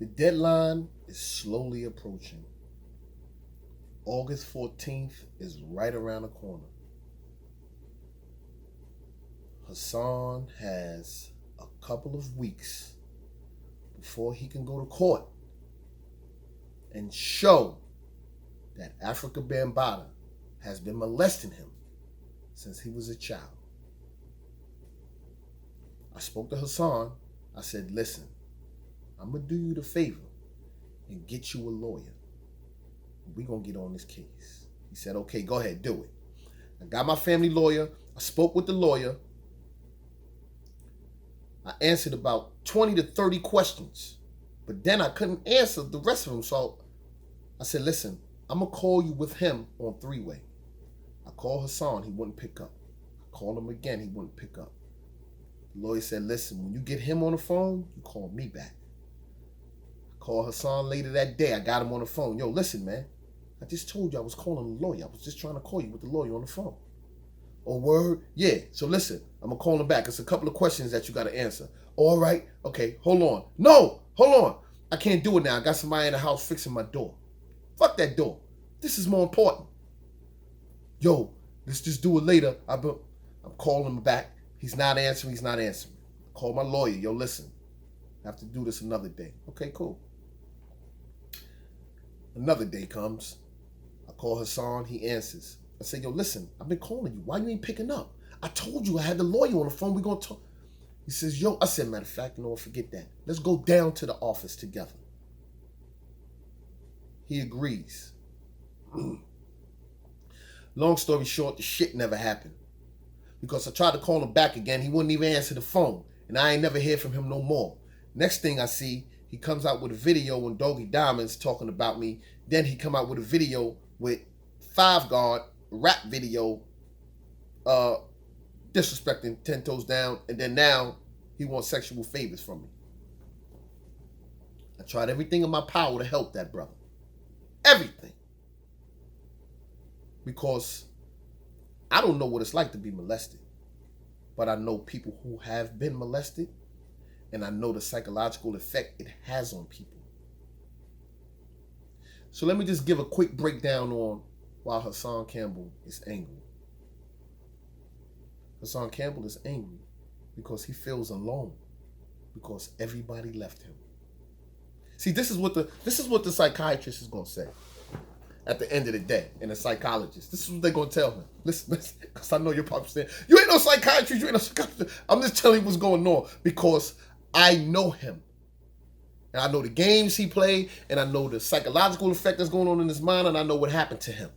The deadline is slowly approaching. August 14th is right around the corner. Hassan has a couple of weeks before he can go to court and show that Africa Bambata has been molesting him since he was a child. I spoke to Hassan. I said, listen, I'm going to do you the favor and get you a lawyer. We're going to get on this case. He said, okay, go ahead, do it. I got my family lawyer. I spoke with the lawyer. I answered about 20 to 30 questions, but then I couldn't answer the rest of them. So I said, listen, I'm going to call you with him on three-way. I called Hassan. He wouldn't pick up. I called him again. He wouldn't pick up. The lawyer said, listen, when you get him on the phone, you call me back. I called Hassan later that day. I got him on the phone. Yo, listen, man. I just told you I was calling the lawyer. I was just trying to call you with the lawyer on the phone. Oh, word? Yeah. So listen, I'm going to call him back. It's a couple of questions that you got to answer. All right. Okay, hold on. No, hold on. I can't do it now. I got somebody in the house fixing my door. Fuck that door. This is more important. Yo, let's just do it later. I'm calling him back. He's not answering. I call my lawyer. Yo, listen. I have to do this another day. Okay, cool. Another day comes. I call Hassan. He answers. I say, yo, listen, I've been calling you. Why you ain't picking up? I told you I had the lawyer on the phone. We're going to talk. He says, yo, I said, matter of fact, you know what, forget that. Let's go down to the office together. He agrees. Long story short, the shit never happened. Because I tried to call him back again. He wouldn't even answer the phone. And I ain't never hear from him no more. Next thing I see, he comes out with a video when Doggy Diamond's talking about me. Then he come out with a video with Five Guard, rap video, disrespecting 10 Toes Down. And then now he wants sexual favors from me. I tried everything in my power to help that brother. Everything. Because I don't know what it's like to be molested, but I know people who have been molested, and I know the psychological effect it has on people. So let me just give a quick breakdown on why Hassan Campbell is angry. Hassan Campbell is angry because he feels alone, because everybody left him. See, this is what the psychiatrist is going to say. At the end of the day, and a psychologist, this is what they're going to tell him. Listen, because I know you're probably saying, you ain't no psychiatrist, you ain't no psychiatrist. I'm just telling you what's going on because I know him. And I know the games he played, and I know the psychological effect that's going on in his mind, and I know what happened to him.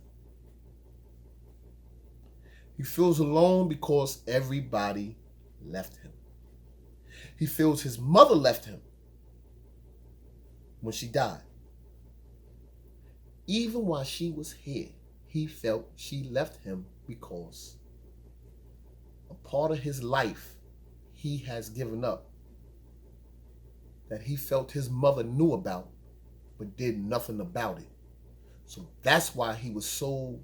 He feels alone because everybody left him. He feels his mother left him when she died. Even while she was here, he felt she left him because a part of his life he has given up that he felt his mother knew about but did nothing about it. So that's why he was so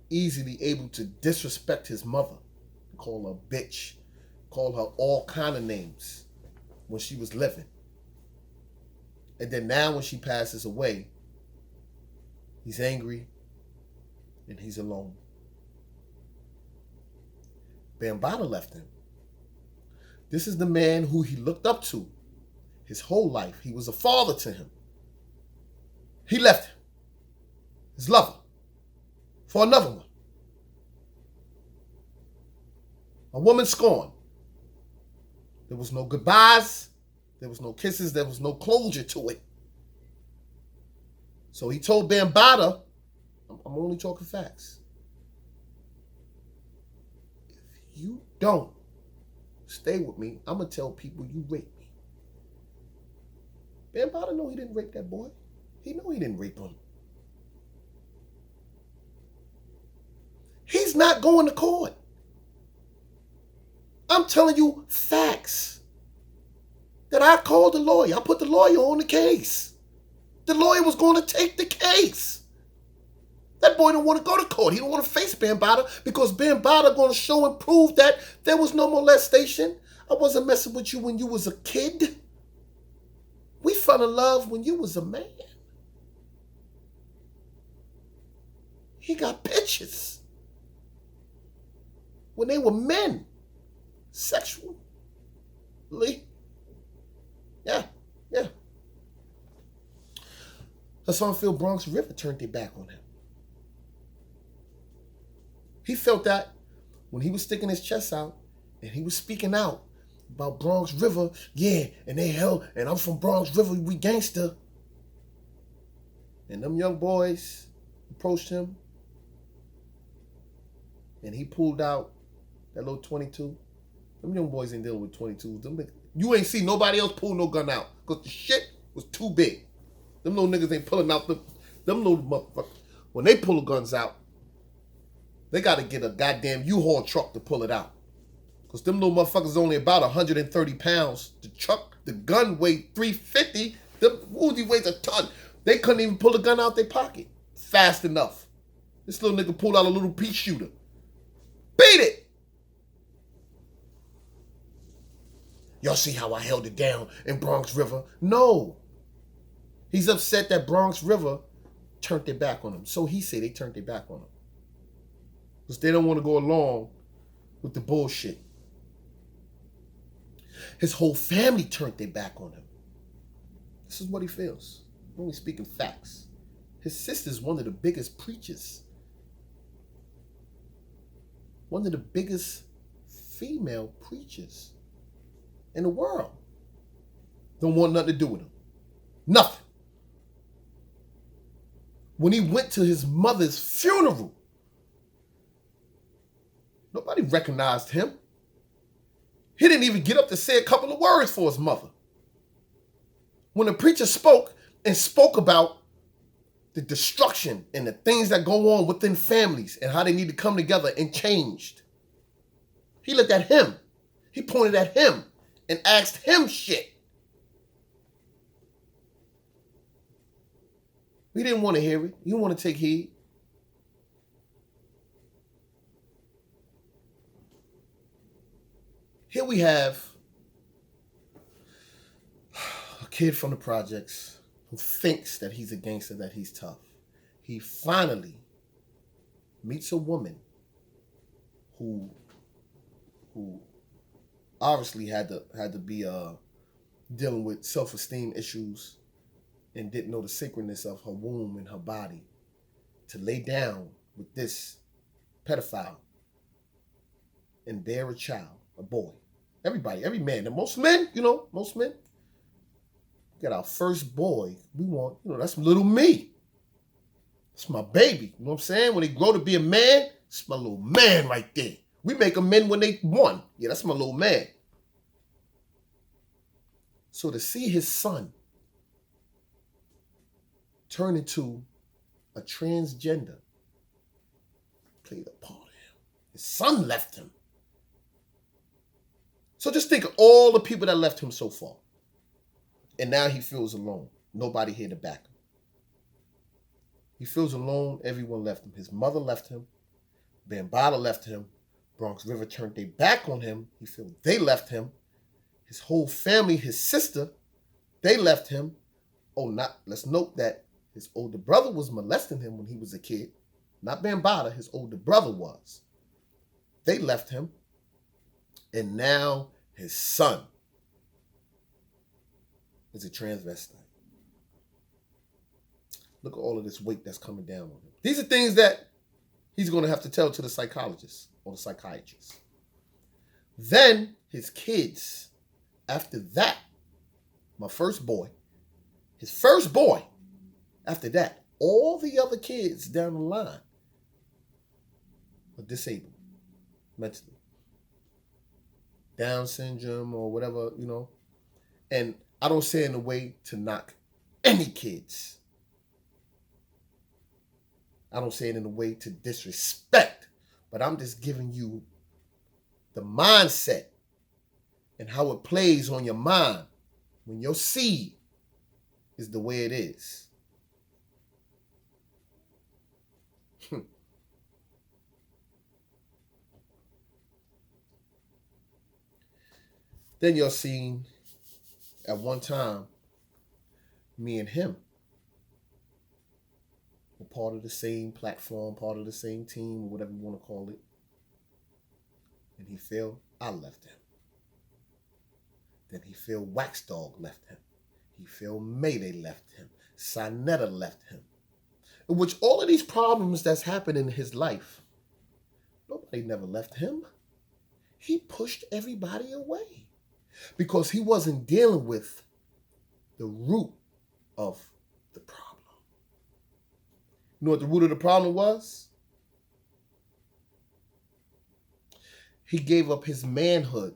easily able to disrespect his mother, call her a bitch, call her all kind of names when she was living. And then now when she passes away, he's angry and he's alone. Bambata left him. This is the man who he looked up to his whole life. He was a father to him. He left him, his lover, for another one. A woman scorned. There was no goodbyes. There was no kisses. There was no closure to it. So he told Bambata, I'm only talking facts. If you don't stay with me, I'm going to tell people you raped me. Bambata know he didn't rape that boy. He know he didn't rape him. He's not going to court. I'm telling you facts. That I called the lawyer. I put the lawyer on the case. The lawyer was going to take the case. That boy don't want to go to court. He don't want to face Bambata because Bambata going to show and prove that there was no molestation. I wasn't messing with you when you was a kid. We fell in love when you was a man. He got pictures when they were men, sexually. Yeah. Hassan felt Bronx River turned their back on him. He felt that when he was sticking his chest out and he was speaking out about Bronx River, yeah, and they held, and I'm from Bronx River, we gangster. And them young boys approached him and he pulled out that little 22. Them young boys ain't dealing with 22s. You ain't see nobody else pull no gun out because the shit was too big. Them little niggas ain't pulling out them little motherfuckers. When they pull the guns out, they got to get a goddamn U-Haul truck to pull it out. Because them little motherfuckers only about 130 pounds. The gun weighed 350. The Uzi weighs a ton. They couldn't even pull the gun out their pocket fast enough. This little nigga pulled out a little pea shooter. Beat it! Y'all see how I held it down in Bronx River? No. He's upset that Bronx River turned their back on him. So he said they turned their back on him. Because they don't want to go along with the bullshit. His whole family turned their back on him. This is what he feels. I'm only speaking facts. His sister's one of the biggest preachers. One of the biggest female preachers in the world. Don't want nothing to do with him. Nothing. When he went to his mother's funeral, nobody recognized him. He didn't even get up to say a couple of words for his mother. When the preacher spoke about the destruction and the things that go on within families and how they need to come together and changed, he looked at him. He pointed at him and asked him shit. He didn't want to hear it. He didn't want to take heed. Here we have a kid from the projects who thinks that he's a gangster, that he's tough. He finally meets a woman who obviously had to be dealing with self-esteem issues and didn't know the sacredness of her womb and her body to lay down with this pedophile and bear a child, a boy. Everybody, every man, and most men, got our first boy. We want, that's little me. That's my baby. You know what I'm saying? When they grow to be a man, it's my little man right there. We make them men when they one. Yeah, that's my little man. So to see his son turn into a transgender played a part of him. His son left him. So just think of all the people that left him so far. And now he feels alone. Nobody here to back him. He feels alone. Everyone left him. His mother left him. Bambata left him. Bronx River turned their back on him. He feels they left him. His whole family, his sister, they left him. Let's note that his older brother was molesting him when he was a kid. Not Bambata, his older brother was. They left him. And now his son is a transvestite. Look at all of this weight that's coming down on him. These are things that he's going to have to tell to the psychologist or the psychiatrist. Then his kids, after that, my first boy, his first boy, after that, all the other kids down the line are disabled mentally. Down syndrome or whatever, And I don't say it in a way to knock any kids. I don't say it in a way to disrespect, but I'm just giving you the mindset and how it plays on your mind when your seed is the way it is. Then you're seeing at one time me and him were part of the same platform, part of the same team, or whatever you want to call it. And he felt I left him. Then he felt Wax Dog left him. He felt Mayday left him. Sinetta left him. In which all of these problems that's happened in his life, nobody never left him. He pushed everybody away because he wasn't dealing with the root of the problem. You know what the root of the problem was? He gave up his manhood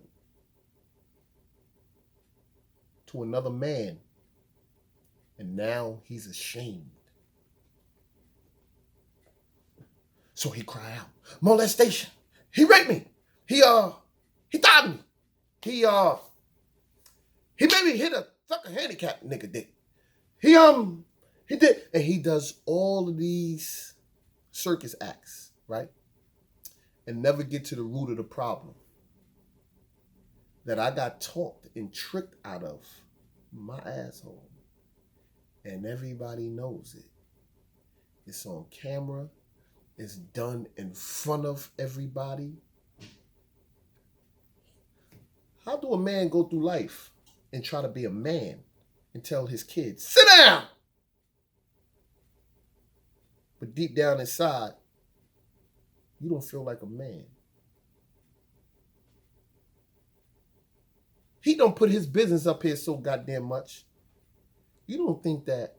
to another man, and now he's ashamed. So he cried out, molestation. He raped me. He thought me. He made me hit a fucking handicapped nigga dick. He did, and he does all of these circus acts, right? And never get to the root of the problem that I got talked and tricked out of my asshole. And everybody knows it. It's on camera. It's done in front of everybody. How do a man go through life and try to be a man and tell his kids, sit down? But deep down inside, you don't feel like a man. He don't put his business up here so goddamn much. You don't think that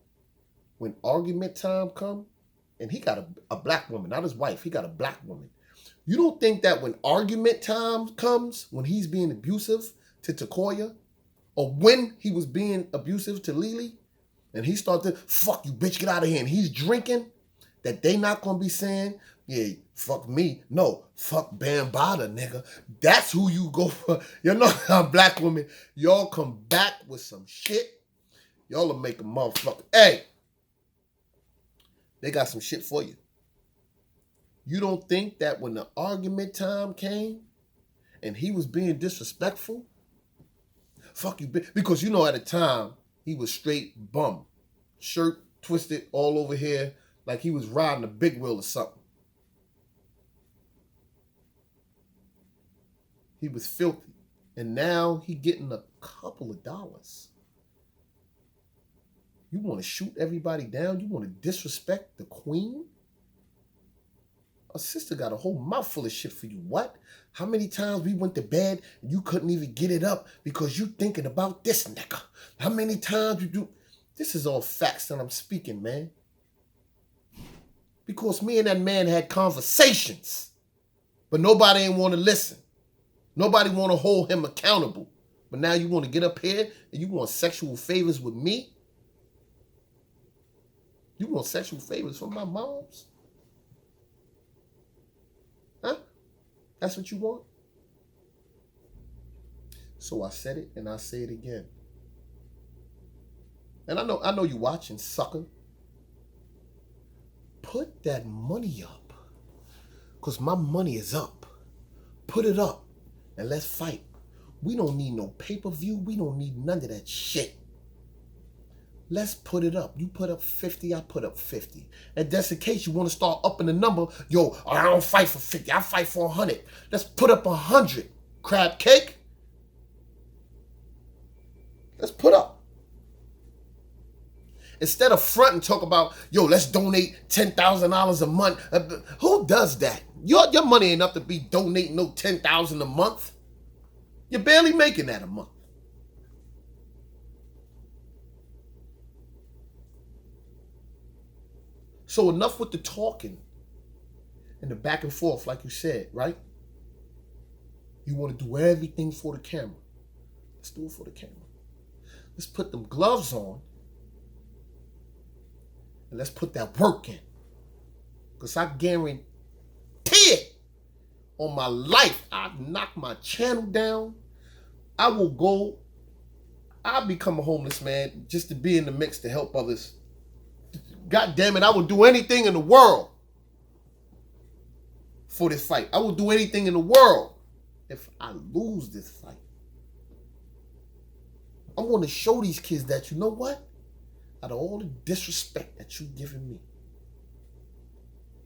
when argument time come, and he got a black woman, not his wife, he got a black woman. You don't think that when argument time comes, when he's being abusive to Takoya, or when he was being abusive to Lily, and he started, fuck you, bitch, get out of here, and he's drinking, that they not gonna be saying, yeah, fuck me. No, fuck Bambata, nigga. That's who you go for. You know how black women, y'all come back with some shit. Y'all will make a motherfucker. Hey, they got some shit for you. You don't think that when the argument time came and he was being disrespectful, fuck you, bitch. Because you know at the time, he was straight bum. Shirt twisted all over here like he was riding a big wheel or something. He was filthy. And now he getting a couple of dollars. You want to shoot everybody down? You want to disrespect the queen? A sister got a whole mouthful of shit for you. What? How many times we went to bed and you couldn't even get it up because you thinking about this nigga? How many times you do? This is all facts that I'm speaking, man. Because me and that man had conversations, but nobody ain't want to listen. Nobody want to hold him accountable. But now you want to get up here and you want sexual favors with me? You want sexual favors from my moms? Huh? That's what you want? So I said it and I say it again. And I know you watching, sucker. Put that money up. Because my money is up. Put it up and let's fight. We don't need no pay-per-view. We don't need none of that shit. Let's put it up. You put up 50, I put up 50. And just in case you want to start upping the number, yo, I don't fight for 50, I fight for 100. Let's put up 100. Crab cake. Let's put up. Instead of front and talk about, yo, let's donate $10,000 a month. Who does that? Your money ain't enough to be donating no $10,000 a month. You're barely making that a month. So enough with the talking and the back and forth, like you said, right? You want to do everything for the camera. Let's do it for the camera. Let's put them gloves on and let's put that work in. Because I guarantee it, on my life, I've knocked my channel down. I'll become a homeless man just to be in the mix to help others. God damn it, I will do anything in the world for this fight. I will do anything in the world if I lose this fight. I want to show these kids that, you know what? out of all the disrespect that you've given me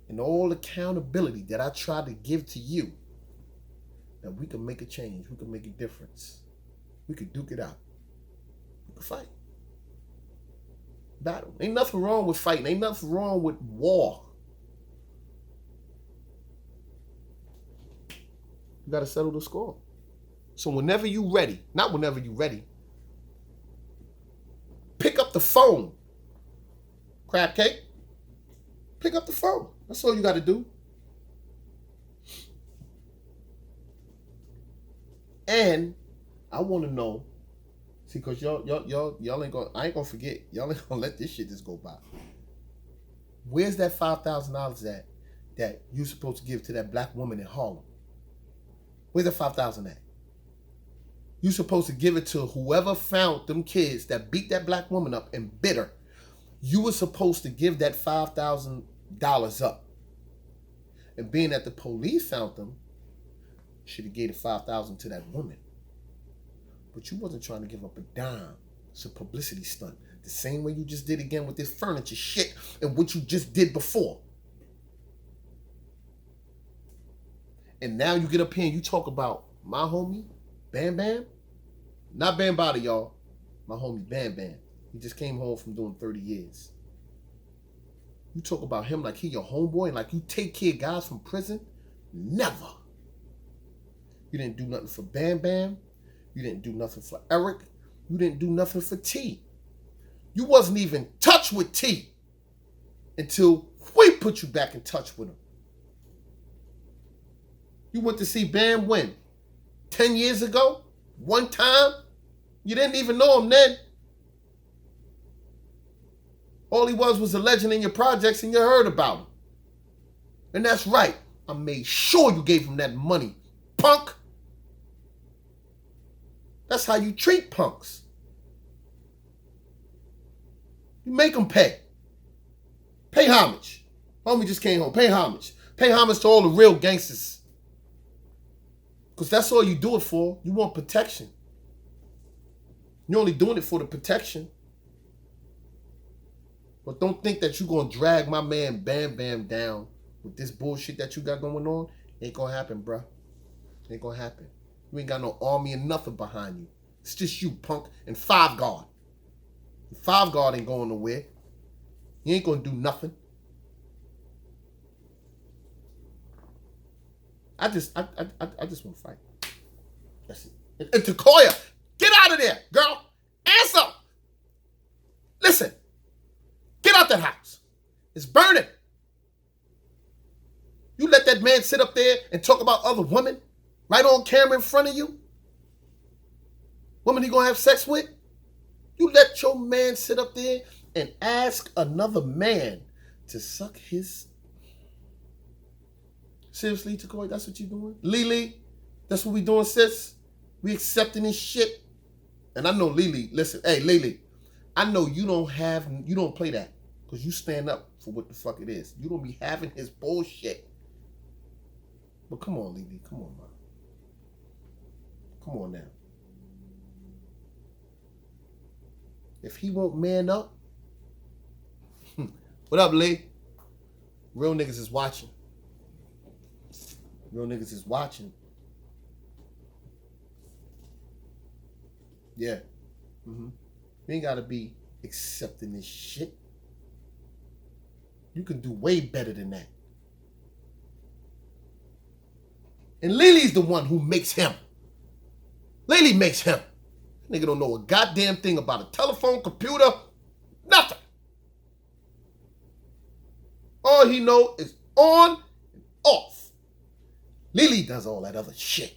and all the accountability that I try to give to you, that we can make a change, we can make a difference, we could duke it out, we could fight. Battle. Ain't nothing wrong with fighting, ain't nothing wrong with war. You gotta settle the score. So whenever you ready, not whenever you ready, pick up the phone. Crab cake. Pick up the phone. That's all you gotta do. And I wanna know, see, cause y'all ain't gonna, I ain't gonna forget, y'all ain't gonna let this shit just go by. Where's that $5,000 that you supposed to give to that black woman in Harlem? Where's the $5,000 at? You supposed to give it to whoever found them kids that beat that black woman up and bit her. You were supposed to give that $5,000 up. And being that the police found them, should have gave the $5,000 to that woman. But you wasn't trying to give up a dime. It's a publicity stunt. The same way you just did again with this furniture shit and what you just did before. And now you get up here and you talk about my homie, Bam Bam. Not Bambata, y'all. My homie, Bam Bam. He just came home from doing 30 years. You talk about him like he your homeboy and like you take care of guys from prison? Never. You didn't do nothing for Bam Bam. You didn't do nothing for Eric. You didn't do nothing for T. You wasn't even in touch with T until we put you back in touch with him. You went to see Bam when? 10 years ago? One time? You didn't even know him then. All he was a legend in your projects and you heard about him. And that's right. I made sure you gave him that money, punk. That's how you treat punks. You make them pay. Pay homage. Homie just came home. Pay homage. Pay homage to all the real gangsters. Because that's all you do it for. You want protection. You're only doing it for the protection. But don't think that you're going to drag my man Bam Bam down with this bullshit that you got going on. Ain't going to happen, bruh. Ain't going to happen. You ain't got no army or nothing behind you. It's just you, punk, and Five Guard. Five Guard ain't going nowhere. You ain't going to do nothing. I just want to fight. That's it. And Takoya, get out of there, girl. Answer. Listen. Get out that house. It's burning. You let that man sit up there and talk about other women right on camera in front of you? Women he gonna have sex with? You let your man sit up there and ask another man to suck his... Seriously, Takoy, that's what you doing? Lily, that's what we doing, sis? We accepting this shit? And I know Lily, listen, hey, Lily, I know you don't play that because you stand up for what the fuck it is. You don't be having his bullshit. But come on, Lily, come on, man. Come on now. If he won't man up, what up, Lee? Real niggas is watching. Real niggas is watching. Yeah. You ain't gotta be accepting this shit. You can do way better than that. And Lily's the one who makes him. Lily makes him. Nigga don't know a goddamn thing about a telephone, computer, nothing. All he know is on and off. Lily does all that other shit.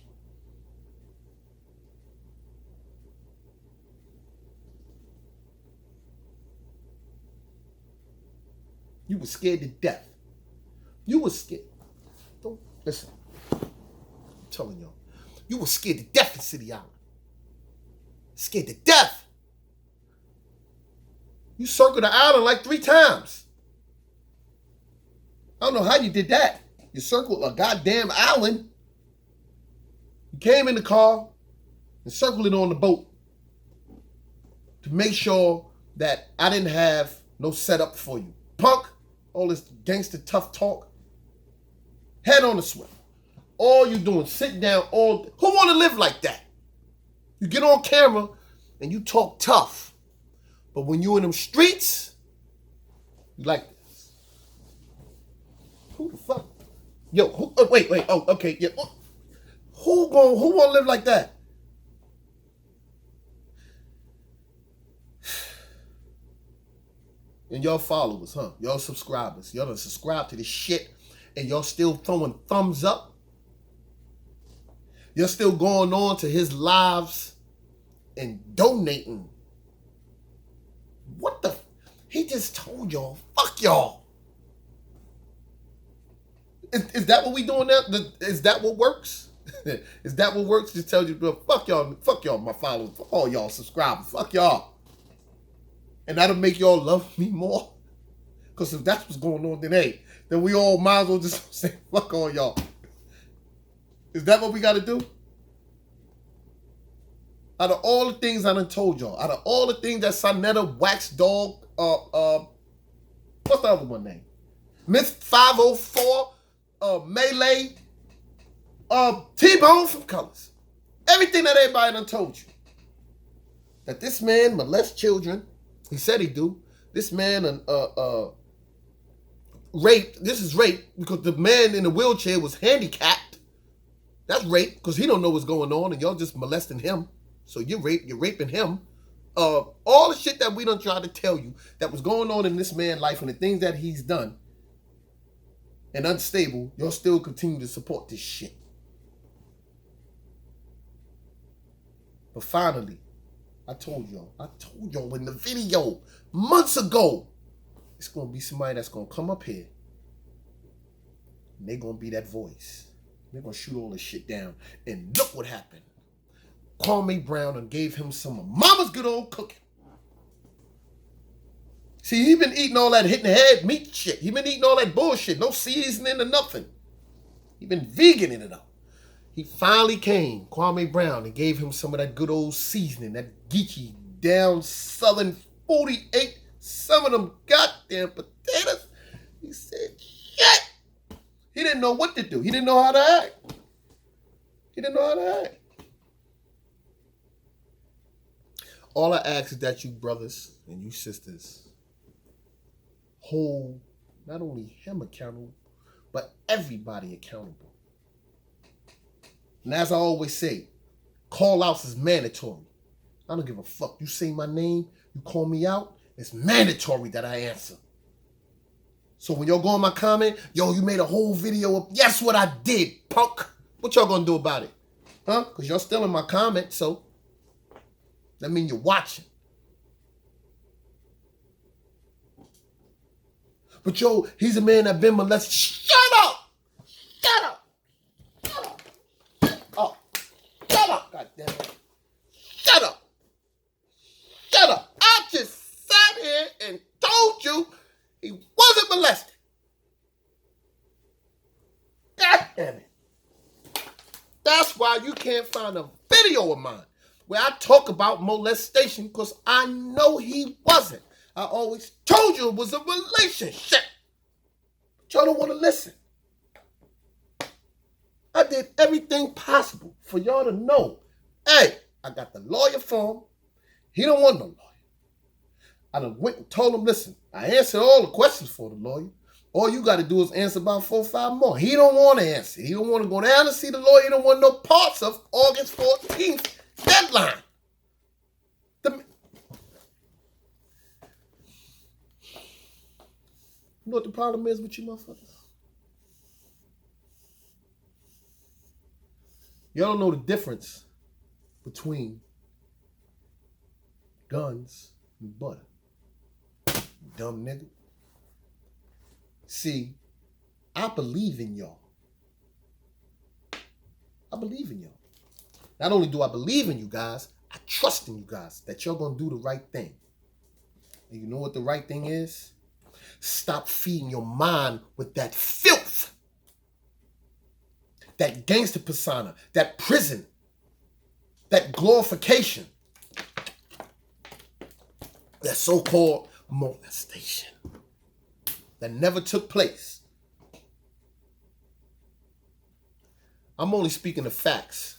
You were scared to death. You were scared. Don't listen. I'm telling y'all. You were scared to death in City Island. Scared to death. You circled the island like 3 times. I don't know how you did that. You circled a goddamn island. You came in the car and circled it on the boat to make sure that I didn't have no setup for you. Punk, all this gangster tough talk, head on the swivel. All you doing, sit down, who want to live like that? You get on camera and you talk tough. But when you in them streets, you like this. Who the fuck? Yo, wait, oh, okay, yeah. Who want to live like that? And y'all followers, huh? Y'all subscribers. Y'all done subscribe to this shit and y'all still throwing thumbs up. You're still going on to his lives and donating. What the? He just told y'all, fuck y'all. Is that what we doing now? Is that what works? Is that what works? Just tell you, fuck y'all, my followers, fuck all y'all subscribers, fuck y'all. And that'll make y'all love me more. Because if that's what's going on, then we all might as well just say, fuck all y'all. Is that what we got to do? Out of all the things I done told y'all, out of all the things that Sonetta, Wax Dog, what's the other one name? Miss 504, Melee, T-Bone from Colors. Everything that everybody done told you. That this man molests children. He said he do. This man raped. This is rape because the man in the wheelchair was handicapped. That's rape because he don't know what's going on and y'all just molesting him. So you're raping him. All the shit that we done tried to tell you that was going on in this man's life and the things that he's done and unstable, y'all still continue to support this shit. But finally, I told y'all in the video months ago, it's going to be somebody that's going to come up here and they're going to be that voice. They're going to shoot all this shit down. And look what happened. Kwame Brown and gave him some of mama's good old cooking. See, he been eating all that hitting the head meat shit. He been eating all that bullshit. No seasoning or nothing. He been veganing it up. He finally came, Kwame Brown, and gave him some of that good old seasoning, that geeky down southern 48, some of them goddamn potatoes. He said, shit. He didn't know what to do. He didn't know how to act. All I ask is that you brothers and you sisters hold not only him accountable, but everybody accountable. And as I always say, call outs is mandatory. I don't give a fuck. You say my name, you call me out, it's mandatory that I answer. So when y'all go in my comment, yo, you made a whole video of, yes, what I did, punk. What y'all gonna do about it? Huh? Because y'all still in my comment, so that means you're watching. But yo, he's a man that been molested. Shut up! Shut up! Shut up! Oh, shut up, goddamn it. Shut up. Shut up. I just sat here and told you he wasn't molested. God damn it. That's why you can't find a video of mine where I talk about molestation because I know he wasn't. I always told you it was a relationship. But y'all don't want to listen. I did everything possible for y'all to know. Hey, I got the lawyer for him. He don't want no lawyer. I done went and told him, listen, I answered all the questions for the lawyer. All you got to do is answer about 4 or 5 more. He don't want to answer. He don't want to go down and see the lawyer. He don't want no parts of August 14th deadline. You know what the problem is with you motherfuckers? Y'all don't know the difference between guns and butter. Dumb nigga. See, I believe in y'all. I believe in y'all. Not only do I believe in you guys, I trust in you guys that you're going to do the right thing. And you know what the right thing is? Stop feeding your mind with that filth. That gangster persona, that prison, that glorification. that so-called molestation that never took place. I'm only speaking the facts.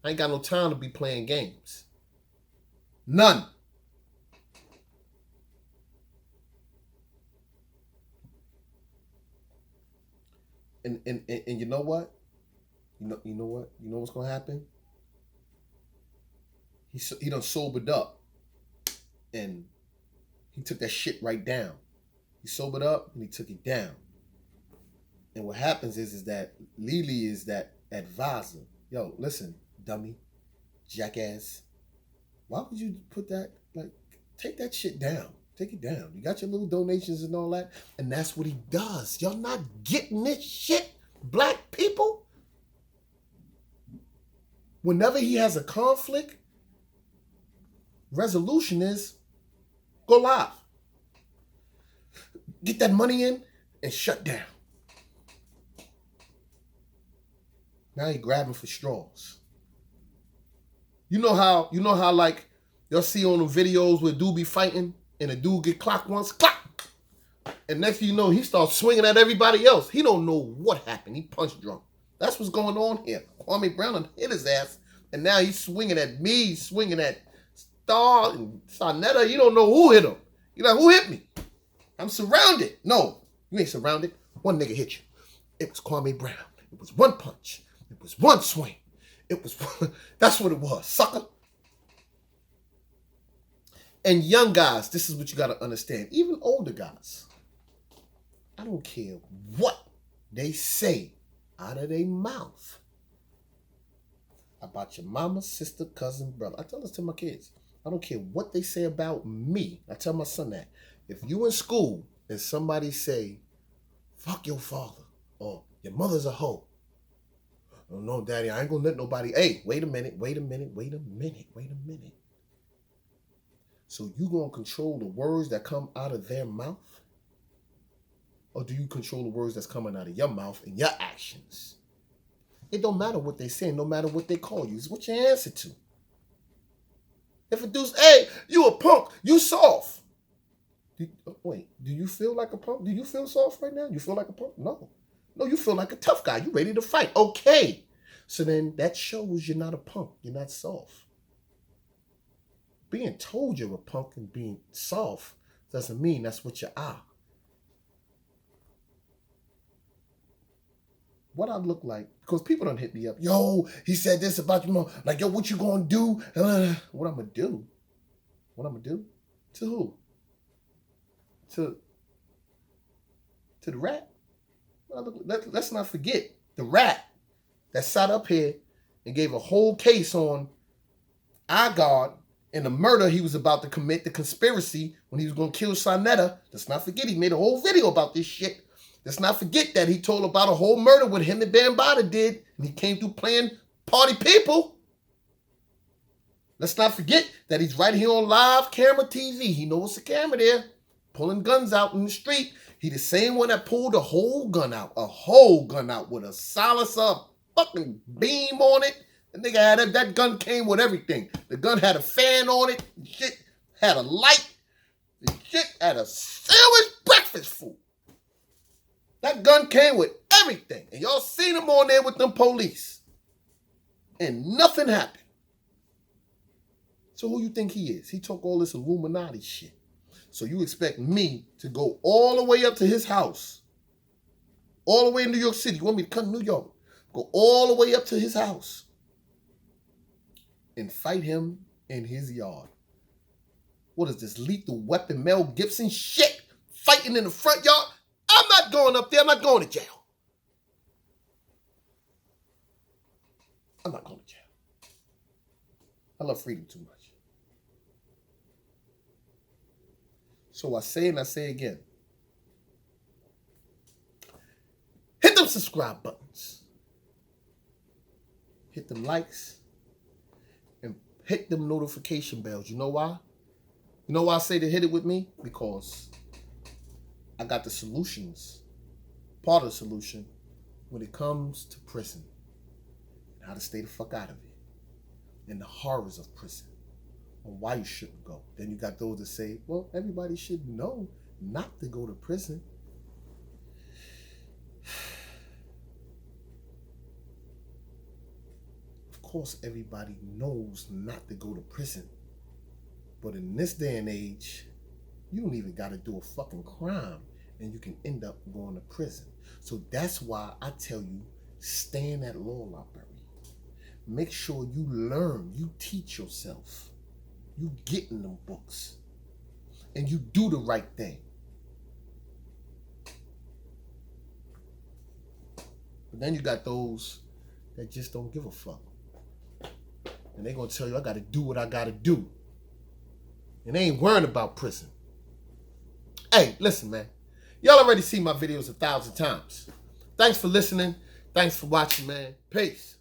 I ain't got no time to be playing games. None. And you know what? You know what? You know what's gonna happen? He done sobered up, and he took that shit right down. He sobered up and he took it down. And what happens is that Lily is that advisor. Yo, listen, dummy, jackass. Why would you put that? Like, take that shit down. Take it down. You got your little donations and all that, and that's what he does. Y'all not getting this shit, black people? Whenever he has a conflict, resolution is go live. Get that money in and shut down. Now he grabbing for straws. You know how like you'll see on the videos where dude be fighting and a dude get clocked once, clock. And next thing you know, he starts swinging at everybody else. He don't know what happened. He punch drunk. That's what's going on here. Kwame Brown hit his ass, and now he's swinging at me, he's swinging at Star and Sonetta. You don't know who hit him. You're like, who hit me? I'm surrounded. No, you ain't surrounded. One nigga hit you. It was Kwame Brown. It was one punch. It was one swing. It was one. That's what it was, sucker. And young guys, this is what you got to understand. Even older guys, I don't care what they say out of their mouth about your mama, sister, cousin, brother. I tell this to my kids. I don't care what they say about me. I tell my son that. If you in school and somebody say, fuck your father, or your mother's a hoe. Oh, no, daddy, I ain't gonna let nobody. Hey, wait a minute. So you gonna control the words that come out of their mouth? Or do you control the words that's coming out of your mouth and your actions? It don't matter what they say, no matter what they call you. It's what you answer to. If a dude's, hey, you a punk, you soft. Wait, do you feel like a punk? Do you feel soft right now? You feel like a punk? No. No, you feel like a tough guy. You ready to fight. Okay. So then that shows you're not a punk. You're not soft. Being told you're a punk and being soft doesn't mean that's what you are. What I look like, because people don't hit me up. Yo, he said this about your mom. Like, yo, what you gonna do? What I'm gonna do? What I'm gonna do? To who? To the rat? Let's not forget the rat that sat up here and gave a whole case on our God and the murder he was about to commit, the conspiracy when he was going to kill Sonetta. Let's not forget he made a whole video about this shit. Let's not forget that he told about a whole murder what him and Bambata did, and he came through playing party people. Let's not forget that he's right here on live camera TV. He knows the camera there, pulling guns out in the street. He the same one that pulled a whole gun out with a silencer, fucking beam on it. The nigga had that gun came with everything. The gun had a fan on it. Shit had a light. The shit had a sandwich breakfast food. That gun came with everything. And y'all seen him on there with them police. And nothing happened. So who you think he is? He took all this Illuminati shit. So you expect me to go all the way up to his house, all the way in New York City. You want me to come to New York? Go all the way up to his house and fight him in his yard. What is this, Lethal Weapon, Mel Gibson shit? Fighting in the front yard? I'm not going up there. I'm not going to jail. I'm not going to jail. I love freedom too much. So I say and I say again. Hit them subscribe buttons. Hit them likes. And hit them notification bells. You know why? You know why I say to hit it with me? Because I got the solutions. Part of the solution when it comes to prison. And how to stay the fuck out of it. And the horrors of prison. on why you shouldn't go. Then you got those that say, well, everybody should know not to go to prison. Of course, everybody knows not to go to prison. But in this day and age, you don't even got to do a fucking crime and you can end up going to prison. So that's why I tell you, stay in that law library. Make sure you learn, you teach yourself. You get in them books. And you do the right thing. But then you got those that just don't give a fuck. And they're going to tell you, I got to do what I got to do. And they ain't worrying about prison. Hey, listen, man. Y'all already see my videos 1,000 times. Thanks for listening. Thanks for watching, man. Peace.